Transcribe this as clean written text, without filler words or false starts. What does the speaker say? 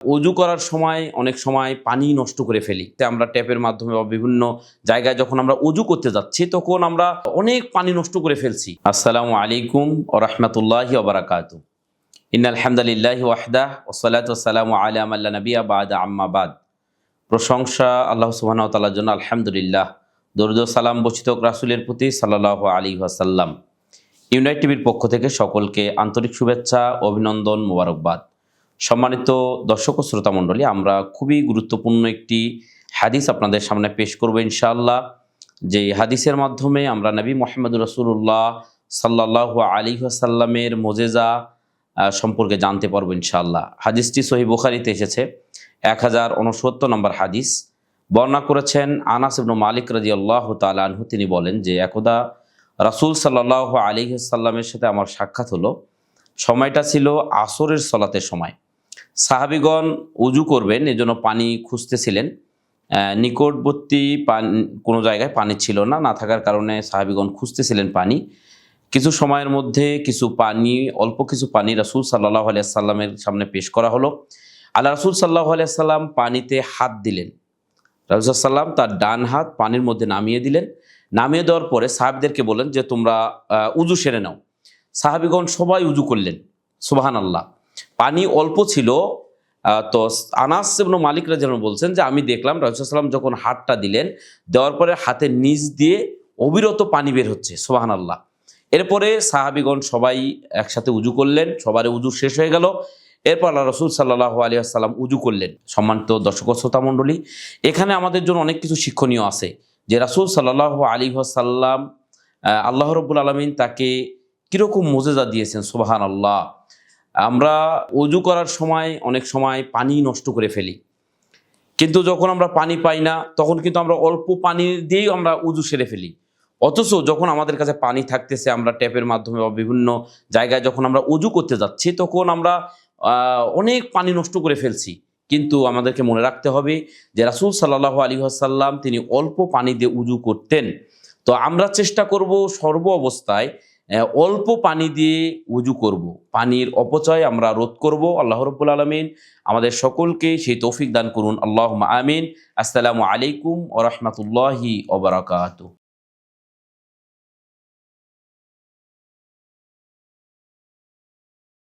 অজু করার সময় অনেক সময় পানি নষ্ট করে ফেলি। আমরা ট্যাপের মাধ্যমে বা বিভিন্ন জায়গায় যখন আমরা অজু করতে যাচ্ছি তখন আমরা অনেক পানি নষ্ট করে ফেলছি। আসসালামু আলাইকুম ওয়া রাহমাতুল্লাহি ওয়া বারাকাতুহু। ইন্নাল হামদালিল্লাহি ওয়াহদাহু ওয়াসসালাতু ওয়াসসালামু আলা মান লা নাবিয়্যা বা'দা আম্মা বা'দ। প্রশংসা আল্লাহ সুবহানাহু ওয়া তাআলার জন্য, আলহামদুলিল্লাহ। দরুদ ও সালাম বর্ষিত হোক রাসূলের প্রতি সাল্লাল্লাহু আলাইহি ওয়াসাল্লাম। ইউনাইট টিভির পক্ষ থেকে সকলকে আন্তরিক শুভেচ্ছা, অভিনন্দন, মোবারকবাদ। সম্মানিত দর্শক ও শ্রোতা মণ্ডলী, আমরা খুবই গুরুত্বপূর্ণ একটি হাদিস আপনাদের সামনে পেশ করব ইনশাআল্লাহ। যে হাদিসের মাধ্যমে আমরা নবী মুহাম্মদুর রাসূলুল্লাহ সাল্লাল্লাহু আলাইহি ওয়াসাল্লামের মুজিজা সম্পর্কে জানতে পারবো ইনশাআল্লাহ। হাদিসটি সহিহ বুখারীতে এসেছে, 1069 নম্বর হাদিস। বর্ণনা করেছেন আনাস ইবনে মালিক রাদিয়াল্লাহু তাআলা আনহু। তিনি বলেন যে একদা রাসূল সাল্লাল্লাহু আলাইহি ওয়াসাল্লামের সাথে আমার সাক্ষাৎ হলো। সময়টা ছিল আসরের সলাতের সময়। সাহাবীগণ উজু করবেন এজন্য পানি খুঁজতেছিলেন। নিকটবর্তী কোনো জায়গায় পানি ছিল না, না থাকার কারণে সাহাবীগণ খুঁজতেছিলেন পানি। কিছু সময়ের মধ্যে অল্প কিছু পানি রাসূল সাল্লাল্লাহু আলাইহি ওয়াসাল্লামের সামনে পেশ করা হলো। আল্লাহ রাসূল সাল্লাল্লাহু আলাইহি ওয়াসাল্লাম পানিতে হাত দিলেন। রাসূল সাল্লাম তার ডান হাত পানির মধ্যে নামিয়ে দিলেন। নামিয়ে দেওয়ার পরে সাহাবীদেরকে বললেন যে তোমরা উজু সেরে নাও। সাহাবীগণ সবাই উজু করলেন। সুবহানাল্লাহ। পানি অল্প ছিল। তো আনাস ইবনে মালিক রাদিয়াল্লাহু আনহু বলছেন যে আমি দেখলাম রাসূল সাল্লাম যখন হাতটা দিলেন, দেওয়ার পরে হাতের নিচ দিয়ে অবিরত পানি বের হচ্ছে। সুবহানাল্লাহ। এরপরে সাহাবীগণ সবাই একসাথে উজু করলেন, সবার উজু শেষ হয়ে গেল। এরপর আল্লাহ রাসূল সাল্লাল্লাহু আলাইহি ওয়াসাল্লাম উজু করলেন। সম্মানিত দর্শক ও শ্রোতা মণ্ডলী, এখানে আমাদের জন্য অনেক কিছু শিক্ষণীয় আছে যে রাসূল সাল্লাল্লাহু আলাইহি ওয়াসাল্লাম আল্লাহ রাব্বুল আলামিন তাকে কিরকম মুজিজা দিয়েছেন। সুবহানাল্লাহ। আমরা অজু করার সময় অনেক সময় পানি নষ্ট করে ফেলি, কিন্তু যখন আমরা পানি পাই না তখন কিন্তু আমরা অল্প পানি দিয়েই আমরা উজু সেরে ফেলি। অথচ যখন আমাদের কাছে পানি থাকতেছে, আমরা ট্যাপের মাধ্যমে বা বিভিন্ন জায়গায় যখন আমরা অজু করতে যাচ্ছি তখন আমরা অনেক পানি নষ্ট করে ফেলছি। কিন্তু আমাদেরকে মনে রাখতে হবে যে রাসূল সাল্লাল্লাহু আলাইহি ওয়াসাল্লাম তিনি অল্প পানি দিয়ে উজু করতেন। তো আমরা চেষ্টা করব সর্ব অবস্থায় অল্প পানি দিয়ে উজু করব। পানির অপচয় আমরা রোধ করব। আল্লাহ রাব্বুল আলামিন আমাদের সকলকে সেই তৌফিক দান করুন। আল্লাহুম্মা আমিন। আসসালামু আলাইকুম ওয়া রাহমাতুল্লাহি ওয়া বারাকাতুহু।